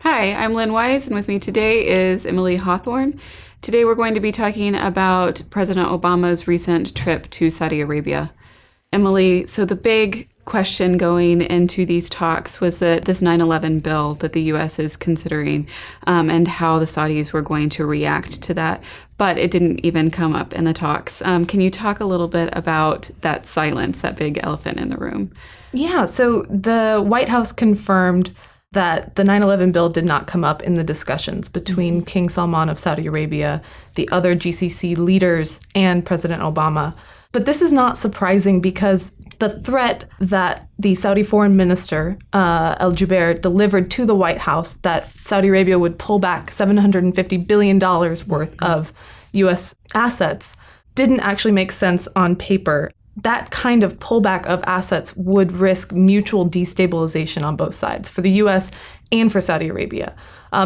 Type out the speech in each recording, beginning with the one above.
Hi, I'm Lynn Wise, and with me today is Emily Hawthorne. Today we're going to be talking about President Obama's recent trip to Saudi Arabia. Emily, so the big question going into these talks was that this 9/11 bill that the U.S. is considering and how the Saudis were going to react to that, but it didn't even come up in the talks. Can you talk a little bit about that silence, that big elephant in the room? Yeah, so the White House confirmed that the 9/11 bill did not come up in the discussions between King Salman of Saudi Arabia, the other GCC leaders, and President Obama. But this is not surprising because the threat that the Saudi foreign minister, Al-Jubeir, delivered to the White House that Saudi Arabia would pull back $750 billion worth of U.S. assets didn't actually make sense on paper. That kind of pullback of assets would risk mutual destabilization on both sides, for the U.S. and for Saudi Arabia.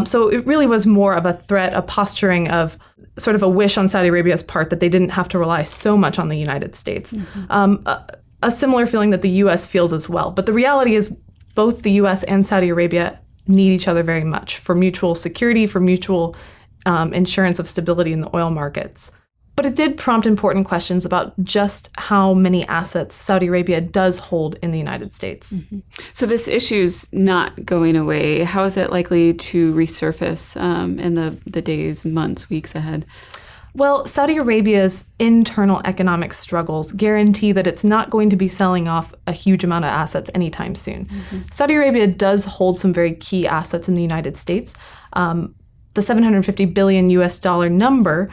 So it really was more of a threat, a posturing of sort of a wish on Saudi Arabia's part that they didn't have to rely so much on the United States. A similar feeling that the U.S. feels as well. But the reality is both the U.S. and Saudi Arabia need each other very much for mutual security, for mutual insurance of stability in the oil markets. But it did prompt important questions about just how many assets Saudi Arabia does hold in the United States. So this issue's not going away. How is it likely to resurface in the days, months, weeks ahead? Well, Saudi Arabia's internal economic struggles guarantee that it's not going to be selling off a huge amount of assets anytime soon. Saudi Arabia does hold some very key assets in the United States. The $750 billion US dollar number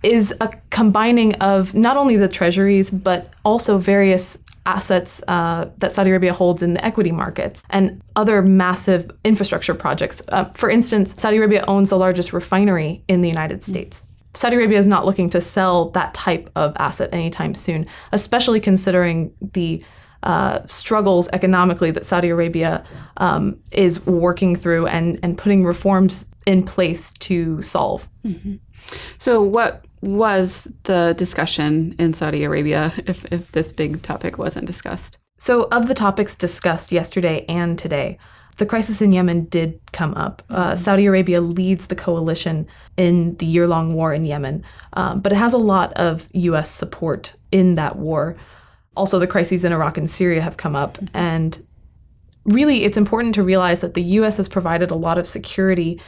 is a combining of not only the treasuries, but also various assets that Saudi Arabia holds in the equity markets and other massive infrastructure projects. For instance, Saudi Arabia owns the largest refinery in the United States. Saudi Arabia is not looking to sell that type of asset anytime soon, especially considering the struggles economically that Saudi Arabia is working through and putting reforms in place to solve. So what was the discussion in Saudi Arabia if this big topic wasn't discussed? So of the topics discussed yesterday and today, the crisis in Yemen did come up. Saudi Arabia leads the coalition in the year-long war in Yemen, but it has a lot of U.S. support in that war. Also, the crises in Iraq and Syria have come up. And really, it's important to realize that the U.S. has provided a lot of security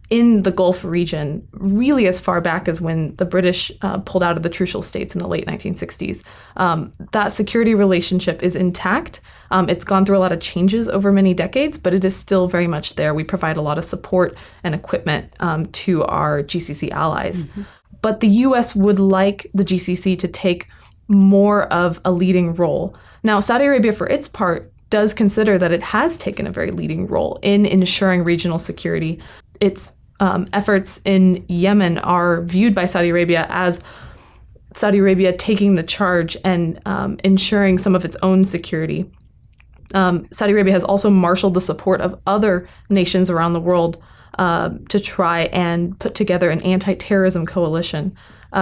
in the Gulf region, really as far back as when the British pulled out of the Trucial States in the late 1960s. That security relationship is intact. It's gone through a lot of changes over many decades, but it is still very much there. We provide a lot of support and equipment to our GCC allies. But the U.S. would like the GCC to take more of a leading role. Now, Saudi Arabia, for its part, does consider that it has taken a very leading role in ensuring regional security. Its efforts in Yemen are viewed by Saudi Arabia as Saudi Arabia taking the charge and ensuring some of its own security. Saudi Arabia has also marshaled the support of other nations around the world to try and put together an anti-terrorism coalition.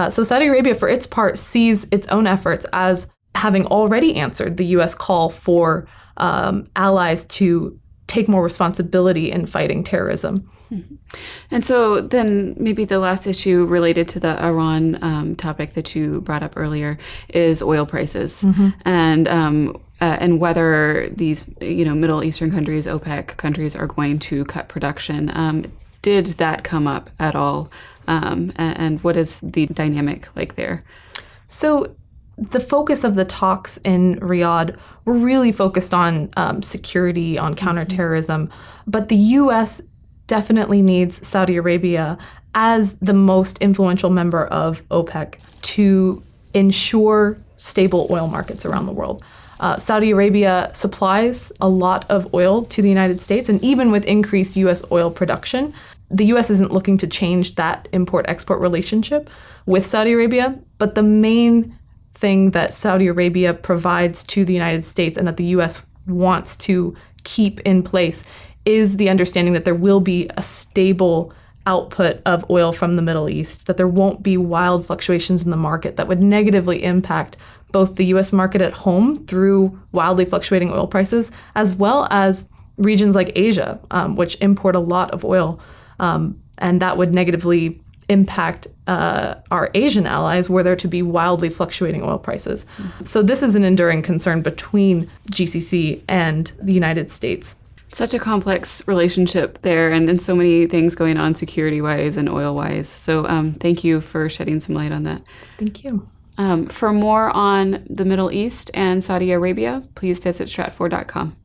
So Saudi Arabia, for its part, sees its own efforts as having already answered the U.S. call for allies to take more responsibility in fighting terrorism. And so then maybe the last issue related to the Iran topic that you brought up earlier is oil prices and whether these Middle Eastern countries, OPEC countries, are going to cut production. Did that come up at all? And what is the dynamic like there? So the focus of the talks in Riyadh were really focused on security, on counterterrorism, but the U.S. definitely needs Saudi Arabia as the most influential member of OPEC to ensure stable oil markets around the world. Saudi Arabia supplies a lot of oil to the United States, and even with increased U.S. oil production, the U.S. isn't looking to change that import-export relationship with Saudi Arabia, but the main thing that Saudi Arabia provides to the United States and that the U.S. wants to keep in place is the understanding that there will be a stable output of oil from the Middle East, that there won't be wild fluctuations in the market that would negatively impact both the U.S. market at home through wildly fluctuating oil prices, as well as regions like Asia, which import a lot of oil, and that would negatively impact our Asian allies were there to be wildly fluctuating oil prices. So this is an enduring concern between GCC and the United States. Such a complex relationship there, and so many things going on security-wise and oil-wise. So thank you for shedding some light on that. Thank you. For more on the Middle East and Saudi Arabia, please visit stratfor.com.